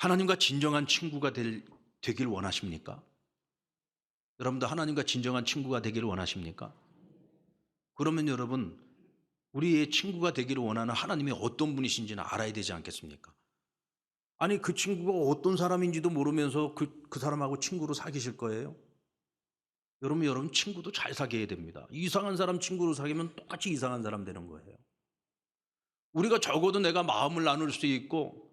하나님과 진정한 친구가 되길 원하십니까? 여러분도 하나님과 진정한 친구가 되기를 원하십니까? 그러면 여러분, 우리의 친구가 되기를 원하는 하나님이 어떤 분이신지는 알아야 되지 않겠습니까? 아니, 그 친구가 어떤 사람인지도 모르면서 그 사람하고 친구로 사귀실 거예요? 여러분 친구도 잘 사귀어야 됩니다. 이상한 사람 친구로 사귀면 똑같이 이상한 사람 되는 거예요. 우리가 적어도 내가 마음을 나눌 수 있고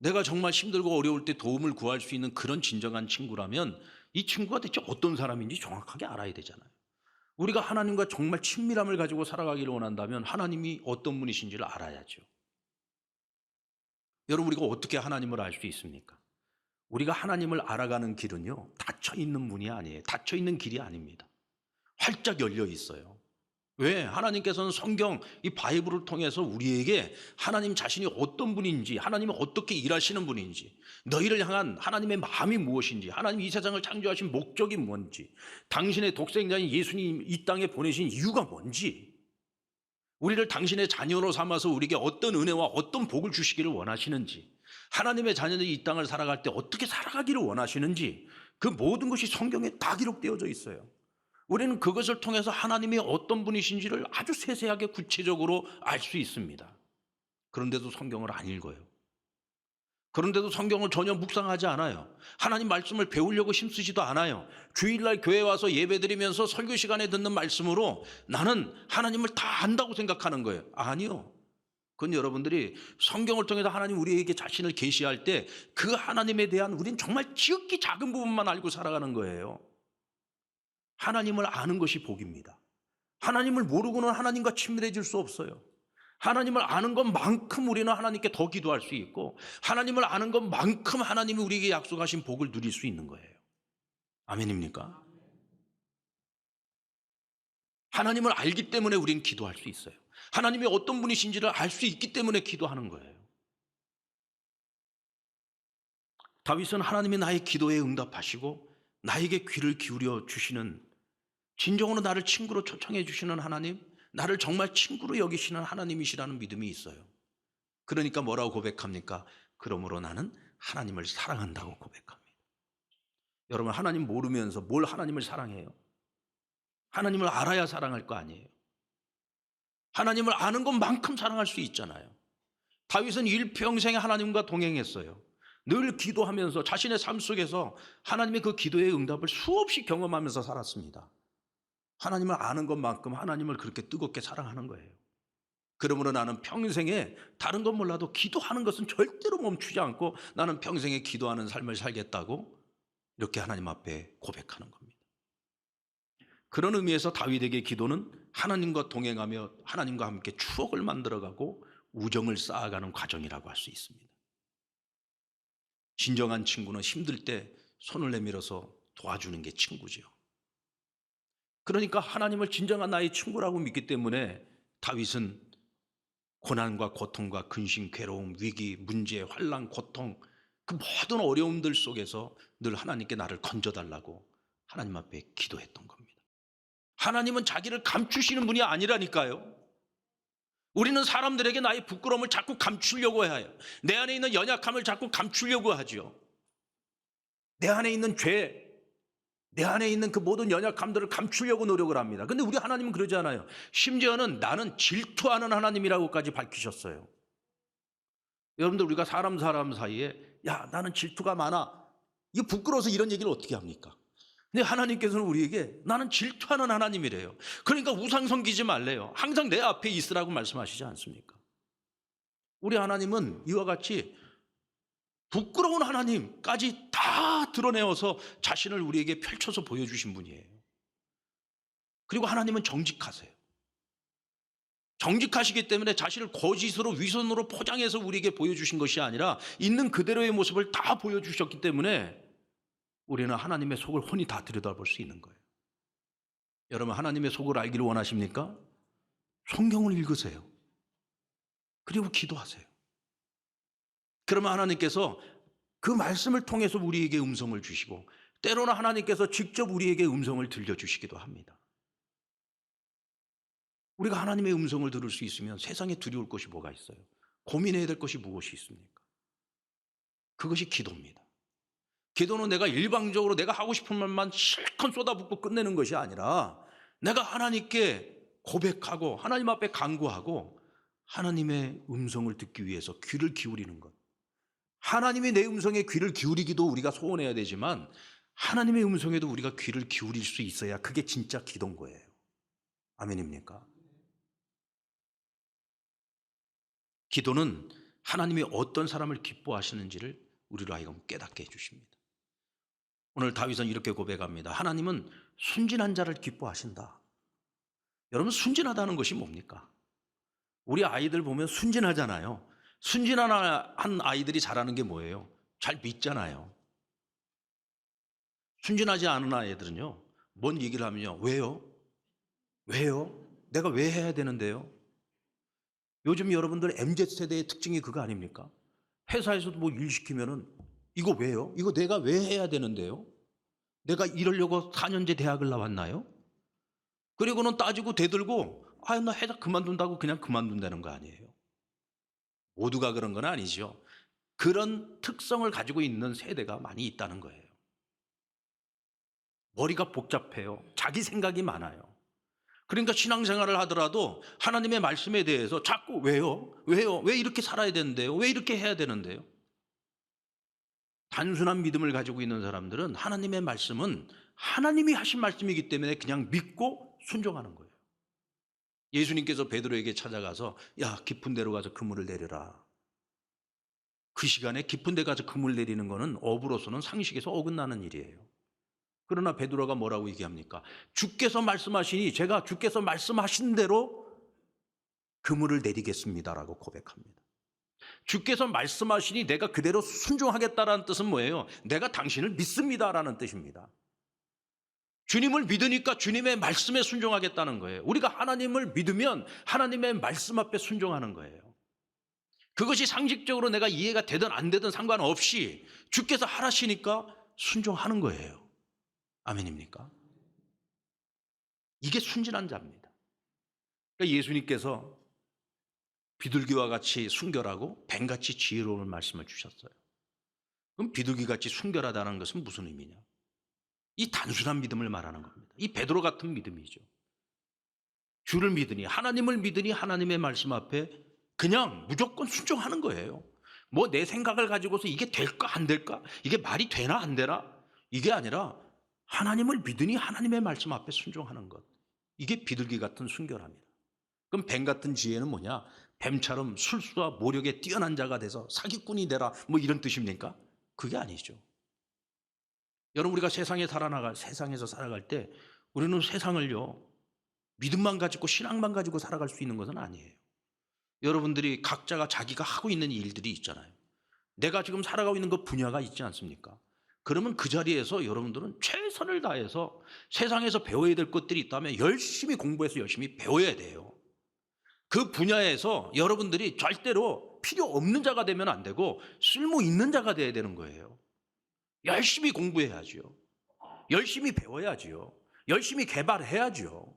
내가 정말 힘들고 어려울 때 도움을 구할 수 있는 그런 진정한 친구라면 이 친구가 대체 어떤 사람인지 정확하게 알아야 되잖아요. 우리가 하나님과 정말 친밀함을 가지고 살아가기를 원한다면 하나님이 어떤 분이신지를 알아야죠. 여러분, 우리가 어떻게 하나님을 알 수 있습니까? 우리가 하나님을 알아가는 길은요, 닫혀 있는 문이 아니에요. 닫혀 있는 길이 아닙니다. 활짝 열려 있어요. 왜? 하나님께서는 성경, 이 바이블을 통해서 우리에게 하나님 자신이 어떤 분인지, 하나님은 어떻게 일하시는 분인지, 너희를 향한 하나님의 마음이 무엇인지, 하나님 이 세상을 창조하신 목적이 뭔지, 당신의 독생자인 예수님 이 땅에 보내신 이유가 뭔지, 우리를 당신의 자녀로 삼아서 우리에게 어떤 은혜와 어떤 복을 주시기를 원하시는지, 하나님의 자녀들이 이 땅을 살아갈 때 어떻게 살아가기를 원하시는지, 그 모든 것이 성경에 다 기록되어져 있어요. 우리는 그것을 통해서 하나님이 어떤 분이신지를 아주 세세하게 구체적으로 알 수 있습니다. 그런데도 성경을 안 읽어요. 그런데도 성경을 전혀 묵상하지 않아요. 하나님 말씀을 배우려고 힘쓰지도 않아요. 주일날 교회 와서 예배드리면서 설교 시간에 듣는 말씀으로 나는 하나님을 다 안다고 생각하는 거예요. 아니요. 그건 여러분들이 성경을 통해서 하나님 우리에게 자신을 계시할 때 그 하나님에 대한 우린 정말 지극히 작은 부분만 알고 살아가는 거예요. 하나님을 아는 것이 복입니다. 하나님을 모르고는 하나님과 친밀해질 수 없어요. 하나님을 아는 것만큼 우리는 하나님께 더 기도할 수 있고 하나님을 아는 것만큼 하나님이 우리에게 약속하신 복을 누릴 수 있는 거예요. 아멘입니까? 하나님을 알기 때문에 우리는 기도할 수 있어요. 하나님이 어떤 분이신지를 알 수 있기 때문에 기도하는 거예요. 다윗은 하나님이 나의 기도에 응답하시고 나에게 귀를 기울여 주시는, 진정으로 나를 친구로 초청해 주시는 하나님, 나를 정말 친구로 여기시는 하나님이시라는 믿음이 있어요. 그러니까 뭐라고 고백합니까? 그러므로 나는 하나님을 사랑한다고 고백합니다. 여러분, 하나님 모르면서 뭘 하나님을 사랑해요? 하나님을 알아야 사랑할 거 아니에요. 하나님을 아는 것만큼 사랑할 수 있잖아요. 다윗은 일평생에 하나님과 동행했어요. 늘 기도하면서 자신의 삶 속에서 하나님의 그 기도의 응답을 수없이 경험하면서 살았습니다. 하나님을 아는 것만큼 하나님을 그렇게 뜨겁게 사랑하는 거예요. 그러므로 나는 평생에 다른 건 몰라도 기도하는 것은 절대로 멈추지 않고 나는 평생에 기도하는 삶을 살겠다고 이렇게 하나님 앞에 고백하는 겁니다. 그런 의미에서 다윗에게 기도는 하나님과 동행하며 하나님과 함께 추억을 만들어가고 우정을 쌓아가는 과정이라고 할 수 있습니다. 진정한 친구는 힘들 때 손을 내밀어서 도와주는 게 친구죠. 그러니까 하나님을 진정한 나의 친구라고 믿기 때문에 다윗은 고난과 고통과 근심, 괴로움, 위기, 문제, 환난, 고통, 그 모든 어려움들 속에서 늘 하나님께 나를 건져달라고 하나님 앞에 기도했던 겁니다. 하나님은 자기를 감추시는 분이 아니라니까요. 우리는 사람들에게 나의 부끄러움을 자꾸 감추려고 해요. 내 안에 있는 연약함을 자꾸 감추려고 하죠. 내 안에 있는 죄, 내 안에 있는 그 모든 연약함들을 감추려고 노력을 합니다. 근데 우리 하나님은 그러지 않아요. 심지어는 나는 질투하는 하나님이라고까지 밝히셨어요. 여러분들, 우리가 사람 사이에 야, 나는 질투가 많아, 이거 부끄러워서 이런 얘기를 어떻게 합니까? 근데 하나님께서는 우리에게 나는 질투하는 하나님이래요. 그러니까 우상 섬기지 말래요. 항상 내 앞에 있으라고 말씀하시지 않습니까? 우리 하나님은 이와 같이 부끄러운 하나님까지 다 드러내어서 자신을 우리에게 펼쳐서 보여주신 분이에요. 그리고 하나님은 정직하세요. 정직하시기 때문에 자신을 거짓으로 위선으로 포장해서 우리에게 보여주신 것이 아니라 있는 그대로의 모습을 다 보여주셨기 때문에 우리는 하나님의 속을 훤히 다 들여다볼 수 있는 거예요. 여러분, 하나님의 속을 알기를 원하십니까? 성경을 읽으세요. 그리고 기도하세요. 그러면 하나님께서 그 말씀을 통해서 우리에게 음성을 주시고 때로는 하나님께서 직접 우리에게 음성을 들려주시기도 합니다. 우리가 하나님의 음성을 들을 수 있으면 세상에 두려울 것이 뭐가 있어요? 고민해야 될 것이 무엇이 있습니까? 그것이 기도입니다. 기도는 내가 일방적으로 내가 하고 싶은 말만 실컷 쏟아붓고 끝내는 것이 아니라 내가 하나님께 고백하고 하나님 앞에 간구하고 하나님의 음성을 듣기 위해서 귀를 기울이는 것. 하나님이 내 음성에 귀를 기울이기도 우리가 소원해야 되지만 하나님의 음성에도 우리가 귀를 기울일 수 있어야 그게 진짜 기도인 거예요. 아멘입니까? 기도는 하나님이 어떤 사람을 기뻐하시는지를 우리로 하여금 깨닫게 해주십니다. 오늘 다윗은 이렇게 고백합니다. 하나님은 순진한 자를 기뻐하신다. 여러분, 순진하다는 것이 뭡니까? 우리 아이들 보면 순진하잖아요. 순진한 아이들이 잘하는 게 뭐예요? 잘 믿잖아요. 순진하지 않은 아이들은요, 뭔 얘기를 하면요, 왜요? 왜요? 내가 왜 해야 되는데요? 요즘 여러분들 MZ세대의 특징이 그거 아닙니까? 회사에서도 뭐 일 시키면은 이거 왜요? 이거 내가 왜 해야 되는데요? 내가 이러려고 4년제 대학을 나왔나요? 그리고는 따지고 대들고 나 회사 그만둔다고 그냥 그만둔다는 거 아니에요. 모두가 그런 건 아니죠. 그런 특성을 가지고 있는 세대가 많이 있다는 거예요. 머리가 복잡해요. 자기 생각이 많아요. 그러니까 신앙생활을 하더라도 하나님의 말씀에 대해서 자꾸 왜요? 왜요? 왜 이렇게 살아야 되는데요? 왜 이렇게 해야 되는데요? 단순한 믿음을 가지고 있는 사람들은 하나님의 말씀은 하나님이 하신 말씀이기 때문에 그냥 믿고 순종하는 거예요. 예수님께서 베드로에게 찾아가서 야, 깊은 데로 가서 그물을 내려라. 그 시간에 깊은 데 가서 그물 내리는 거는 업으로서는 상식에서 어긋나는 일이에요. 그러나 베드로가 뭐라고 얘기합니까? 주께서 말씀하시니 제가 주께서 말씀하신 대로 그물을 내리겠습니다라고 고백합니다. 주께서 말씀하시니 내가 그대로 순종하겠다라는 뜻은 뭐예요? 내가 당신을 믿습니다라는 뜻입니다. 주님을 믿으니까 주님의 말씀에 순종하겠다는 거예요. 우리가 하나님을 믿으면 하나님의 말씀 앞에 순종하는 거예요. 그것이 상식적으로 내가 이해가 되든 안 되든 상관없이 주께서 하라시니까 순종하는 거예요. 아멘입니까? 이게 순진한 자입니다. 그러니까 예수님께서 비둘기와 같이 순결하고 뱀같이 지혜로운 말씀을 주셨어요. 그럼 비둘기같이 순결하다는 것은 무슨 의미냐? 이 단순한 믿음을 말하는 겁니다. 이 베드로 같은 믿음이죠. 주를 믿으니, 하나님을 믿으니 하나님의 말씀 앞에 그냥 무조건 순종하는 거예요. 뭐 내 생각을 가지고서 이게 될까 안 될까? 이게 말이 되나 안 되나? 이게 아니라 하나님을 믿으니 하나님의 말씀 앞에 순종하는 것. 이게 비둘기 같은 순결함이다. 그럼 뱀 같은 지혜는 뭐냐? 뱀처럼 술수와 모력에 뛰어난 자가 돼서 사기꾼이 되라 뭐 이런 뜻입니까? 그게 아니죠. 여러분, 우리가 세상에서 살아갈 때 우리는 세상을요, 믿음만 가지고 신앙만 가지고 살아갈 수 있는 것은 아니에요. 여러분들이 각자가 자기가 하고 있는 일들이 있잖아요. 내가 지금 살아가고 있는 그 분야가 있지 않습니까? 그러면 그 자리에서 여러분들은 최선을 다해서 세상에서 배워야 될 것들이 있다면 열심히 공부해서 열심히 배워야 돼요. 그 분야에서 여러분들이 절대로 필요 없는 자가 되면 안 되고 쓸모 있는 자가 돼야 되는 거예요. 열심히 공부해야죠. 열심히 배워야죠. 열심히 개발해야죠.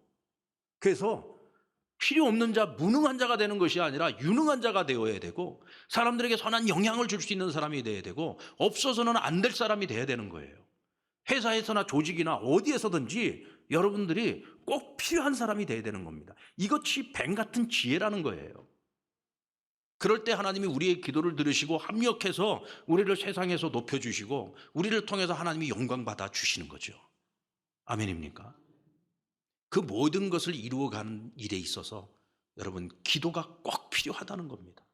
그래서 필요 없는 자, 무능한 자가 되는 것이 아니라 유능한 자가 되어야 되고 사람들에게 선한 영향을 줄 수 있는 사람이 되어야 되고 없어서는 안 될 사람이 되어야 되는 거예요. 회사에서나 조직이나 어디에서든지 여러분들이 꼭 필요한 사람이 되어야 되는 겁니다. 이것이 뱀 같은 지혜라는 거예요. 그럴 때 하나님이 우리의 기도를 들으시고 합력해서 우리를 세상에서 높여주시고 우리를 통해서 하나님이 영광받아 주시는 거죠. 아멘입니까? 그 모든 것을 이루어가는 일에 있어서 여러분, 기도가 꼭 필요하다는 겁니다.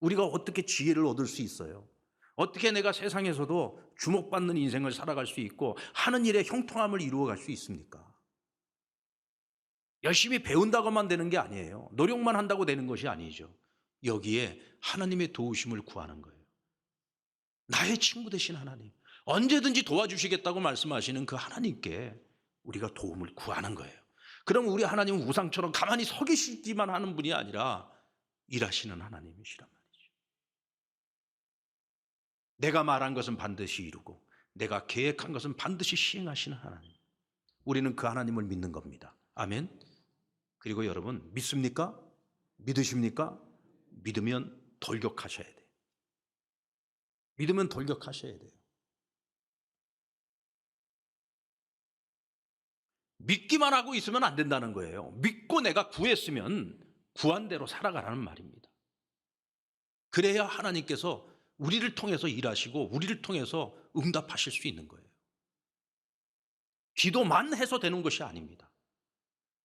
우리가 어떻게 지혜를 얻을 수 있어요? 어떻게 내가 세상에서도 주목받는 인생을 살아갈 수 있고 하는 일에 형통함을 이루어갈 수 있습니까? 열심히 배운다고만 되는 게 아니에요. 노력만 한다고 되는 것이 아니죠. 여기에 하나님의 도우심을 구하는 거예요. 나의 친구 되신 하나님, 언제든지 도와주시겠다고 말씀하시는 그 하나님께 우리가 도움을 구하는 거예요. 그럼 우리 하나님은 우상처럼 가만히 서 계시기만 하는 분이 아니라 일하시는 하나님이시란 말이죠. 내가 말한 것은 반드시 이루고 내가 계획한 것은 반드시 시행하시는 하나님. 우리는 그 하나님을 믿는 겁니다. 아멘. 그리고 여러분, 믿습니까? 믿으십니까? 믿으면 돌격하셔야 돼요. 믿으면 돌격하셔야 돼요. 믿기만 하고 있으면 안 된다는 거예요. 믿고 내가 구했으면 구한 대로 살아가라는 말입니다. 그래야 하나님께서 우리를 통해서 일하시고 우리를 통해서 응답하실 수 있는 거예요. 기도만 해서 되는 것이 아닙니다.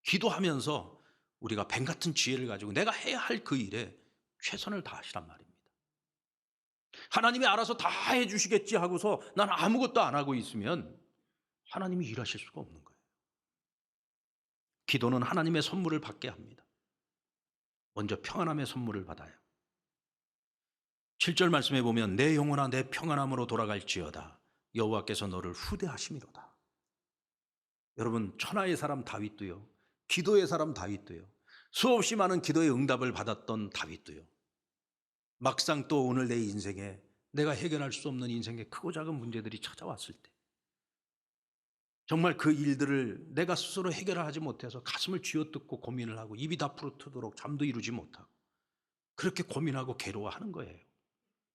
기도하면서 우리가 뱀 같은 지혜를 가지고 내가 해야 할 그 일에 최선을 다하시란 말입니다. 하나님이 알아서 다 해주시겠지 하고서 난 아무것도 안 하고 있으면 하나님이 일하실 수가 없는 거예요. 기도는 하나님의 선물을 받게 합니다. 먼저 평안함의 선물을 받아요. 7절 말씀해 보면 내 영혼아 내 평안함으로 돌아갈지어다 여호와께서 너를 후대하심이로다. 여러분, 천하의 사람 다윗도요, 기도의 사람 다윗도요, 수없이 많은 기도의 응답을 받았던 다윗도요, 막상 또 오늘 내 인생에 내가 해결할 수 없는 인생의 크고 작은 문제들이 찾아왔을 때 정말 그 일들을 내가 스스로 해결하지 못해서 가슴을 쥐어뜯고 고민을 하고 입이 다 부르트도록 잠도 이루지 못하고 그렇게 고민하고 괴로워하는 거예요.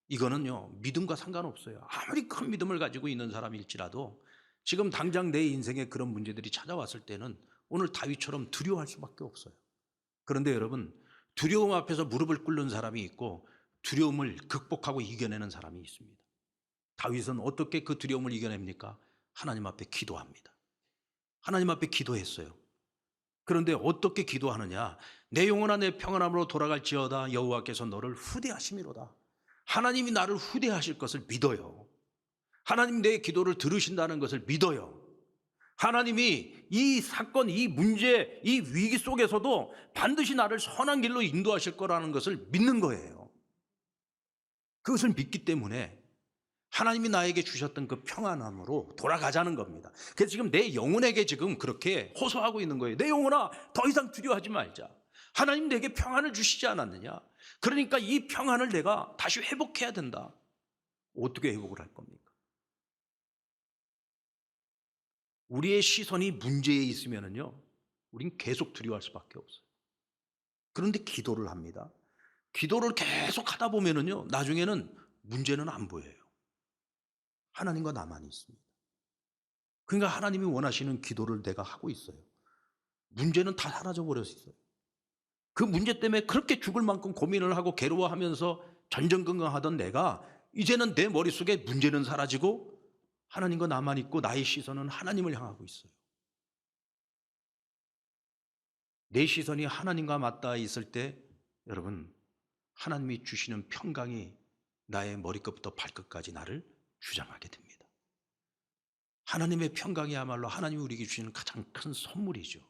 이거는요, 믿음과 상관없어요. 아무리 큰 믿음을 가지고 있는 사람일지라도 지금 당장 내 인생에 그런 문제들이 찾아왔을 때는 오늘 다윗처럼 두려워할 수밖에 없어요. 그런데 여러분, 두려움 앞에서 무릎을 꿇는 사람이 있고 두려움을 극복하고 이겨내는 사람이 있습니다. 다윗은 어떻게 그 두려움을 이겨냅니까? 하나님 앞에 기도합니다. 하나님 앞에 기도했어요. 그런데 어떻게 기도하느냐? 내 영혼아 내 평안함으로 돌아갈지어다 여호와께서 너를 후대하심이로다. 하나님이 나를 후대하실 것을 믿어요. 하나님 내 기도를 들으신다는 것을 믿어요. 하나님이 이 사건, 이 문제, 이 위기 속에서도 반드시 나를 선한 길로 인도하실 거라는 것을 믿는 거예요. 그것을 믿기 때문에 하나님이 나에게 주셨던 그 평안함으로 돌아가자는 겁니다. 그래서 지금 내 영혼에게 지금 그렇게 호소하고 있는 거예요. 내 영혼아, 더 이상 두려워하지 말자. 하나님 내게 평안을 주시지 않았느냐? 그러니까 이 평안을 내가 다시 회복해야 된다. 어떻게 회복을 할 겁니까? 우리의 시선이 문제에 있으면요, 우린 계속 두려워할 수밖에 없어요. 그런데 기도를 합니다. 기도를 계속 하다 보면요, 나중에는 문제는 안 보여요. 하나님과 나만 있습니다. 그러니까 하나님이 원하시는 기도를 내가 하고 있어요. 문제는 다 사라져 버렸어요. 그 문제 때문에 그렇게 죽을 만큼 고민을 하고 괴로워하면서 전전긍긍하던 내가 이제는 내 머릿속에 문제는 사라지고 하나님과 나만 있고 나의 시선은 하나님을 향하고 있어요. 내 시선이 하나님과 맞닿아 있을 때 여러분, 하나님이 주시는 평강이 나의 머리끝부터 발끝까지 나를 주장하게 됩니다. 하나님의 평강이야말로 하나님이 우리에게 주시는 가장 큰 선물이죠.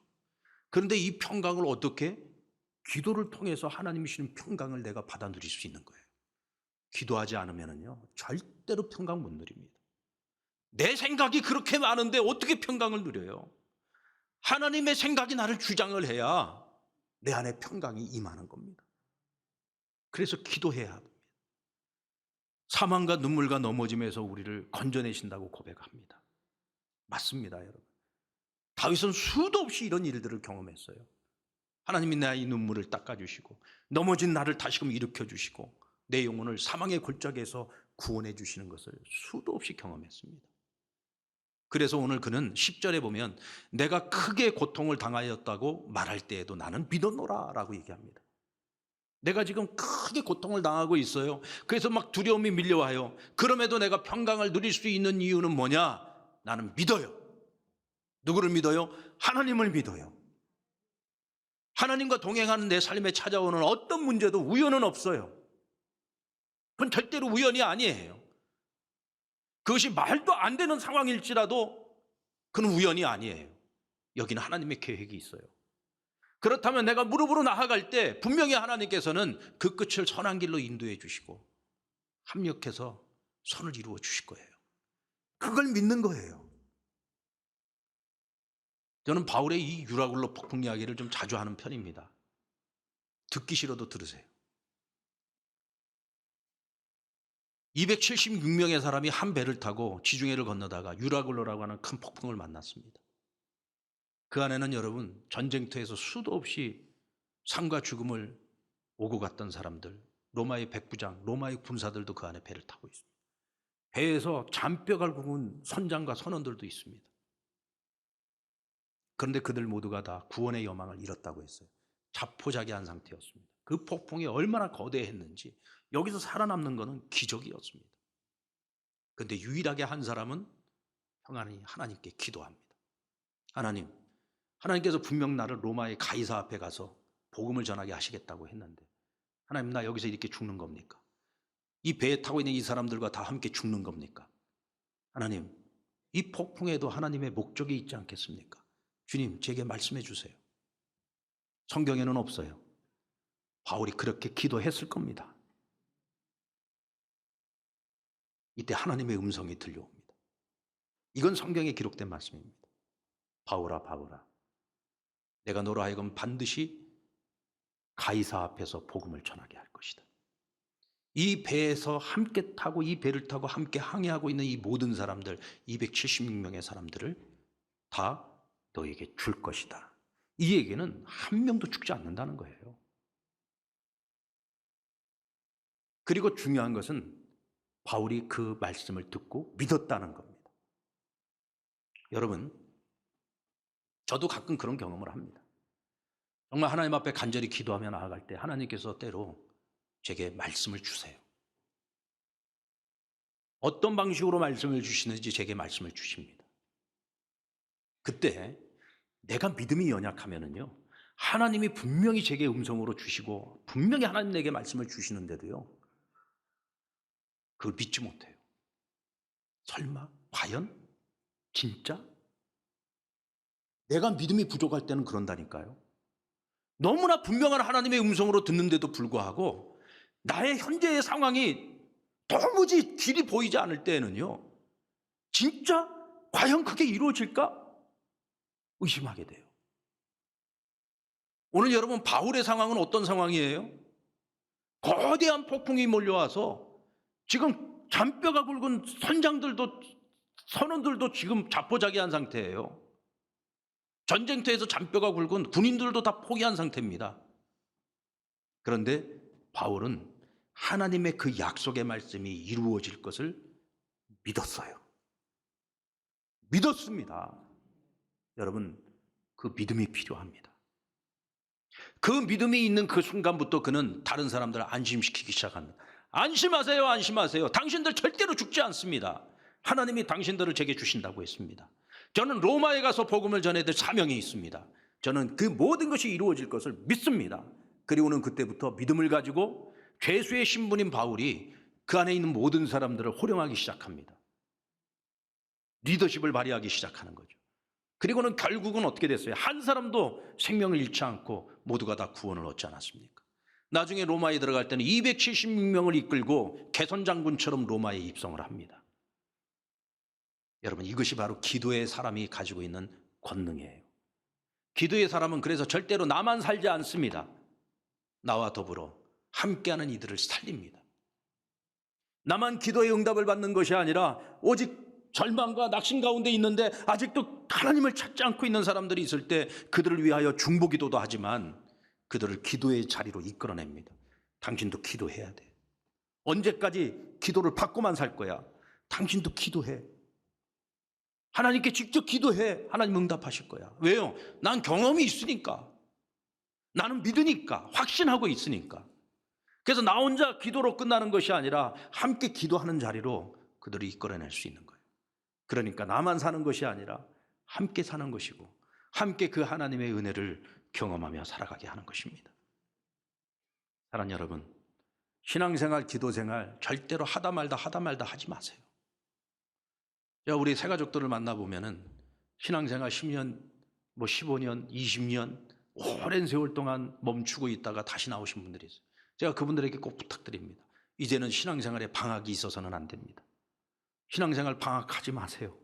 그런데 이 평강을 어떻게? 기도를 통해서 하나님이 주시는 평강을 내가 받아 누릴 수 있는 거예요. 기도하지 않으면요, 절대로 평강 못 누립니다. 내 생각이 그렇게 많은데 어떻게 평강을 누려요? 하나님의 생각이 나를 주장을 해야 내 안에 평강이 임하는 겁니다. 그래서 기도해야 합니다. 사망과 눈물과 넘어짐에서 우리를 건져내신다고 고백합니다. 맞습니다, 여러분. 다윗은 수도 없이 이런 일들을 경험했어요. 하나님이 나의 눈물을 닦아주시고 넘어진 나를 다시금 일으켜주시고 내 영혼을 사망의 골짜기에서 구원해 주시는 것을 수도 없이 경험했습니다. 그래서 오늘 그는 10절에 보면 내가 크게 고통을 당하였다고 말할 때에도 나는 믿었노라 라고 얘기합니다. 내가 지금 크게 고통을 당하고 있어요. 그래서 막 두려움이 밀려와요. 그럼에도 내가 평강을 누릴 수 있는 이유는 뭐냐? 나는 믿어요. 누구를 믿어요? 하나님을 믿어요. 하나님과 동행하는 내 삶에 찾아오는 어떤 문제도 우연은 없어요. 그건 절대로 우연이 아니에요. 그것이 말도 안 되는 상황일지라도 그건 우연이 아니에요. 여기는 하나님의 계획이 있어요. 그렇다면 내가 무릎으로 나아갈 때 분명히 하나님께서는 그 끝을 선한 길로 인도해 주시고 합력해서 선을 이루어 주실 거예요. 그걸 믿는 거예요. 저는 바울의 이 유라굴로 폭풍 이야기를 좀 자주 하는 편입니다. 듣기 싫어도 들으세요. 276명의 사람이 한 배를 타고 지중해를 건너다가 유라굴로라고 하는 큰 폭풍을 만났습니다. 그 안에는 여러분, 전쟁터에서 수도 없이 삶과 죽음을 오고 갔던 사람들, 로마의 백부장, 로마의 군사들도 그 안에 배를 타고 있습니다. 배에서 잔뼈가 굵은 선장과 선원들도 있습니다. 그런데 그들 모두가 다 구원의 여망을 잃었다고 했어요. 자포자기한 상태였습니다. 그 폭풍이 얼마나 거대했는지 여기서 살아남는 것은 기적이었습니다. 그런데 유일하게 한 사람은 하나님께 기도합니다. 하나님께서 분명 나를 로마의 가이사 앞에 가서 복음을 전하게 하시겠다고 했는데 하나님, 나 여기서 이렇게 죽는 겁니까? 이 배에 타고 있는 이 사람들과 다 함께 죽는 겁니까? 하나님, 이 폭풍에도 하나님의 목적이 있지 않겠습니까? 주님, 제게 말씀해 주세요. 성경에는 없어요. 바울이 그렇게 기도했을 겁니다. 이때 하나님의 음성이 들려옵니다. 이건 성경에 기록된 말씀입니다. 바울아, 바울아, 내가 너로 하여금 반드시 가이사 앞에서 복음을 전하게 할 것이다. 이 배에서 함께 타고 이 배를 타고 함께 항해하고 있는 이 모든 사람들, 276명의 사람들을 다 너에게 줄 것이다. 이 얘기는 한 명도 죽지 않는다는 거예요. 그리고 중요한 것은 바울이 그 말씀을 듣고 믿었다는 겁니다. 여러분, 저도 가끔 그런 경험을 합니다. 정말 하나님 앞에 간절히 기도하며 나아갈 때 하나님께서 때로 제게 말씀을 주세요. 어떤 방식으로 말씀을 주시는지 제게 말씀을 주십니다. 그때 내가 믿음이 연약하면은요, 하나님이 분명히 제게 음성으로 주시고 분명히 하나님 내게 말씀을 주시는데도요, 그걸 믿지 못해요. 설마? 과연? 진짜? 내가 믿음이 부족할 때는 그런다니까요. 너무나 분명한 하나님의 음성으로 듣는데도 불구하고 나의 현재의 상황이 도무지 길이 보이지 않을 때에는요, 진짜 과연 그게 이루어질까? 의심하게 돼요. 오늘 여러분, 바울의 상황은 어떤 상황이에요? 거대한 폭풍이 몰려와서 지금 잔뼈가 굵은 선원들도 지금 자포자기한 상태예요. 전쟁터에서 잔뼈가 굵은 군인들도 다 포기한 상태입니다. 그런데 바울은 하나님의 그 약속의 말씀이 이루어질 것을 믿었어요. 믿었습니다. 여러분, 그 믿음이 필요합니다. 그 믿음이 있는 그 순간부터 그는 다른 사람들을 안심시키기 시작합니다. 안심하세요, 안심하세요. 당신들 절대로 죽지 않습니다. 하나님이 당신들을 제게 주신다고 했습니다. 저는 로마에 가서 복음을 전해야 될 사명이 있습니다. 저는 그 모든 것이 이루어질 것을 믿습니다. 그리고는 그때부터 믿음을 가지고 죄수의 신분인 바울이 그 안에 있는 모든 사람들을 호령하기 시작합니다. 리더십을 발휘하기 시작하는 거죠. 그리고는 결국은 어떻게 됐어요? 한 사람도 생명을 잃지 않고 모두가 다 구원을 얻지 않았습니까? 나중에 로마에 들어갈 때는 276명을 이끌고 개선장군처럼 로마에 입성을 합니다. 여러분, 이것이 바로 기도의 사람이 가지고 있는 권능이에요. 기도의 사람은 그래서 절대로 나만 살지 않습니다. 나와 더불어 함께하는 이들을 살립니다. 나만 기도의 응답을 받는 것이 아니라 오직 절망과 낙심 가운데 있는데 아직도 하나님을 찾지 않고 있는 사람들이 있을 때 그들을 위하여 중보기도도 하지만 그들을 기도의 자리로 이끌어냅니다. 당신도 기도해야 돼. 언제까지 기도를 받고만 살 거야? 당신도 기도해. 하나님께 직접 기도해. 하나님 응답하실 거야. 왜요? 난 경험이 있으니까. 나는 믿으니까. 확신하고 있으니까. 그래서 나 혼자 기도로 끝나는 것이 아니라 함께 기도하는 자리로 그들을 이끌어낼 수 있는 거예요. 그러니까 나만 사는 것이 아니라 함께 사는 것이고 함께 그 하나님의 은혜를 경험하며 살아가게 하는 것입니다. 사랑하는 여러분, 신앙생활, 기도생활 절대로 하다 말다 하지 마세요. 우리 새가족들을 만나보면은 신앙생활 10년, 15년, 20년 오랜 세월 동안 멈추고 있다가 다시 나오신 분들이 있어요. 제가 그분들에게 꼭 부탁드립니다. 이제는 신앙생활에 방학이 있어서는 안 됩니다. 신앙생활 방학하지 마세요.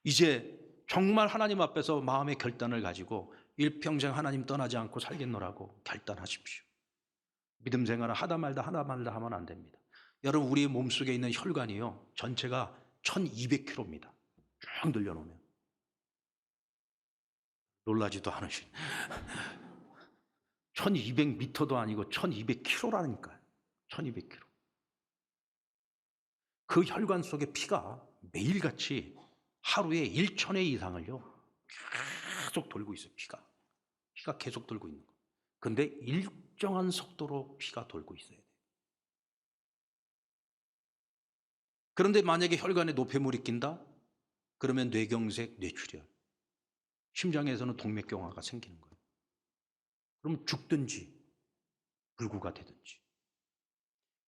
이제 정말 하나님 앞에서 마음의 결단을 가지고 일평생 하나님 떠나지 않고 살겠노라고 결단하십시오. 믿음 생활을 하다 말다 하면 안 됩니다. 여러분, 우리 몸속에 있는 혈관이요, 전체가 1200km입니다. 쭉 늘려놓으면. 놀라지도 않으신 1200m도 아니고 1200km라니까요. 1200km. 그 혈관 속에 피가 매일같이 하루에 1,000회 이상을요 계속 돌고 있어요. 피가 계속 돌고 있는 거예요. 근데 일정한 속도로 피가 돌고 있어야 돼요. 그런데 만약에 혈관에 노폐물이 낀다? 그러면 뇌경색, 뇌출혈, 심장에서는 동맥경화가 생기는 거예요. 그럼 죽든지 불구가 되든지.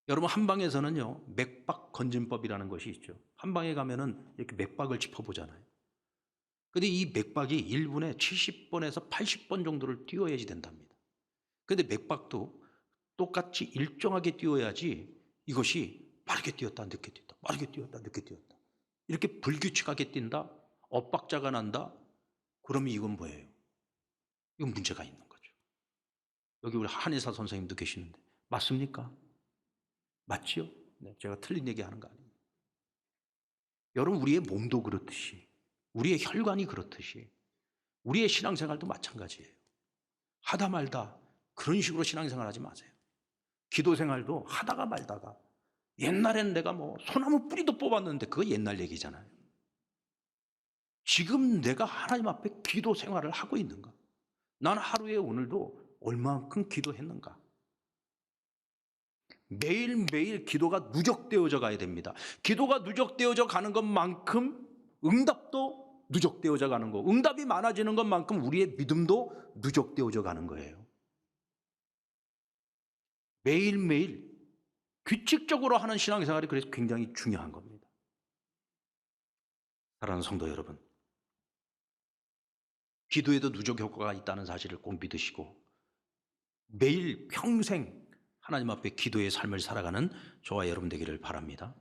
여러분, 한방에서는요 맥박 건진법이라는 것이 있죠. 한방에 가면은 이렇게 맥박을 짚어보잖아요. 근데 이 맥박이 1분에 70번에서 80번 정도를 뛰어야지 된답니다. 근데 맥박도 똑같이 일정하게 뛰어야지 이것이 빠르게 뛰었다 늦게 뛰었다 빠르게 뛰었다 늦게 뛰었다 이렇게 불규칙하게 뛴다, 엇박자가 난다, 그러면 이건 뭐예요? 이건 문제가 있는 거죠. 여기 우리 한의사 선생님도 계시는데 맞습니까? 맞지요? 네, 제가 틀린 얘기하는 거 아닙니다. 여러분, 우리의 몸도 그렇듯이, 우리의 혈관이 그렇듯이 우리의 신앙생활도 마찬가지예요. 하다 말다 그런 식으로 신앙생활 하지 마세요. 기도생활도 하다가 말다가, 옛날엔 내가 뭐 소나무 뿌리도 뽑았는데 그거 옛날 얘기잖아요. 지금 내가 하나님 앞에 기도 생활을 하고 있는가? 난 하루에 오늘도 얼마만큼 기도했는가? 매일매일 기도가 누적되어져 가야 됩니다. 기도가 누적되어져 가는 것만큼 응답도 누적되어져 가는 거, 응답이 많아지는 것만큼 우리의 믿음도 누적되어져 가는 거예요. 매일매일 규칙적으로 하는 신앙생활이 그래서 굉장히 중요한 겁니다. 사랑하는 성도 여러분, 기도에도 누적 효과가 있다는 사실을 꼭 믿으시고 매일 평생 하나님 앞에 기도의 삶을 살아가는 저와 여러분 되기를 바랍니다.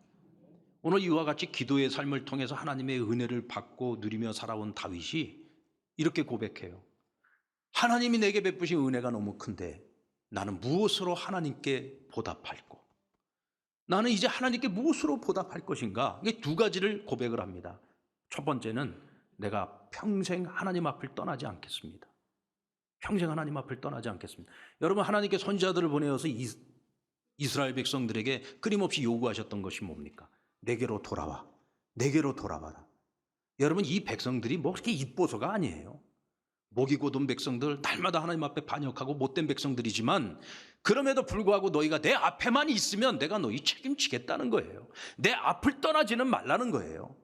오늘 이와 같이 기도의 삶을 통해서 하나님의 은혜를 받고 누리며 살아온 다윗이 이렇게 고백해요. 하나님이 내게 베푸신 은혜가 너무 큰데 나는 무엇으로 하나님께 보답할꼬? 나는 이제 하나님께 무엇으로 보답할 것인가? 이게 두 가지를 고백을 합니다. 첫 번째는 내가 평생 하나님 앞을 떠나지 않겠습니다. 평생 하나님 앞을 떠나지 않겠습니다. 여러분, 하나님께 선지자들을 보내어서 이스라엘 백성들에게 끊임없이 요구하셨던 것이 뭡니까? 내게로 돌아와, 내게로 돌아와라. 여러분, 이 백성들이 뭐 그렇게 이뻐서가 아니에요. 목이 곧은 백성들, 날마다 하나님 앞에 반역하고 못된 백성들이지만 그럼에도 불구하고 너희가 내 앞에만 있으면 내가 너희 책임지겠다는 거예요. 내 앞을 떠나지는 말라는 거예요.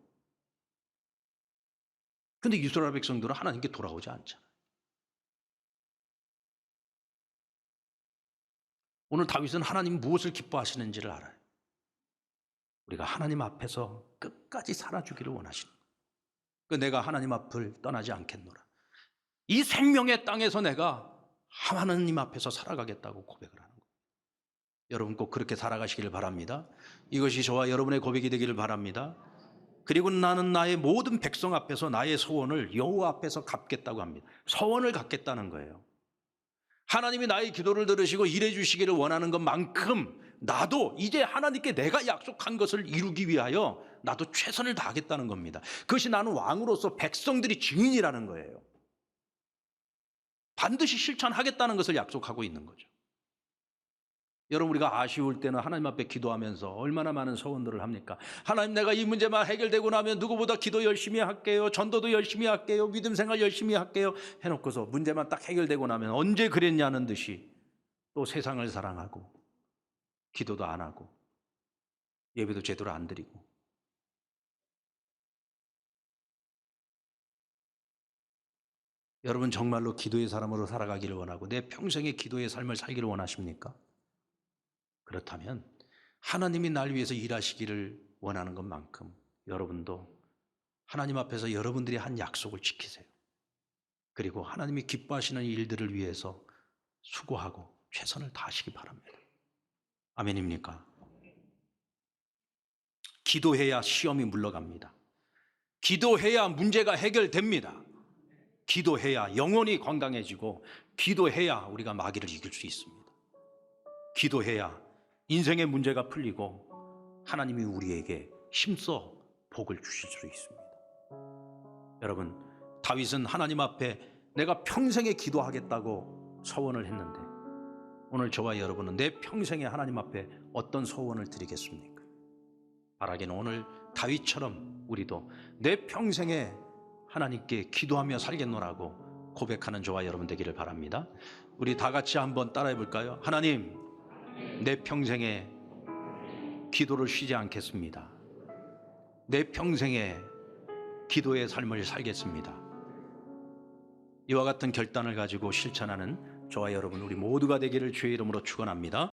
근데 이스라엘 백성들은 하나님께 돌아오지 않잖아요. 오늘 다윗은 하나님 무엇을 기뻐하시는지를 알아요. 우리가 하나님 앞에서 끝까지 살아주기를 원하시는 거예요. 내가 하나님 앞을 떠나지 않겠노라. 이 생명의 땅에서 내가 하나님 앞에서 살아가겠다고 고백을 하는 거예요. 여러분 꼭 그렇게 살아가시기를 바랍니다. 이것이 저와 여러분의 고백이 되기를 바랍니다. 그리고 나는 나의 모든 백성 앞에서 나의 소원을 여호와 앞에서 갚겠다고 합니다. 소원을 갚겠다는 거예요. 하나님이 나의 기도를 들으시고 일해 주시기를 원하는 것만큼 나도 이제 하나님께 내가 약속한 것을 이루기 위하여 나도 최선을 다하겠다는 겁니다. 그것이 나는 왕으로서 백성들이 증인이라는 거예요. 반드시 실천하겠다는 것을 약속하고 있는 거죠. 여러분, 우리가 아쉬울 때는 하나님 앞에 기도하면서 얼마나 많은 소원들을 합니까? 하나님, 내가 이 문제만 해결되고 나면 누구보다 기도 열심히 할게요. 전도도 열심히 할게요. 믿음 생활 열심히 할게요. 해놓고서 문제만 딱 해결되고 나면 언제 그랬냐는 듯이 또 세상을 사랑하고 기도도 안 하고 예배도 제대로 안 드리고. 여러분, 정말로 기도의 사람으로 살아가기를 원하고 내 평생의 기도의 삶을 살기를 원하십니까? 그렇다면 하나님이 날 위해서 일하시기를 원하는 것만큼 여러분도 하나님 앞에서 여러분들이 한 약속을 지키세요. 그리고 하나님이 기뻐하시는 일들을 위해서 수고하고 최선을 다하시기 바랍니다. 아멘입니까? 기도해야 시험이 물러갑니다. 기도해야 문제가 해결됩니다. 기도해야 영혼이 건강해지고 기도해야 우리가 마귀를 이길 수 있습니다. 기도해야 인생의 문제가 풀리고 하나님이 우리에게 힘써 복을 주실 수 있습니다. 여러분, 다윗은 하나님 앞에 내가 평생에 기도하겠다고 서원을 했는데 오늘 저와 여러분은 내 평생에 하나님 앞에 어떤 서원을 드리겠습니까? 바라기는 오늘 다윗처럼 우리도 내 평생에 하나님께 기도하며 살겠노라고 고백하는 저와 여러분 되기를 바랍니다. 우리 다 같이 한번 따라해 볼까요? 하나님, 내 평생에 기도를 쉬지 않겠습니다. 내 평생에 기도의 삶을 살겠습니다. 이와 같은 결단을 가지고 실천하는 저와 여러분 우리 모두가 되기를 주의 이름으로 축원합니다.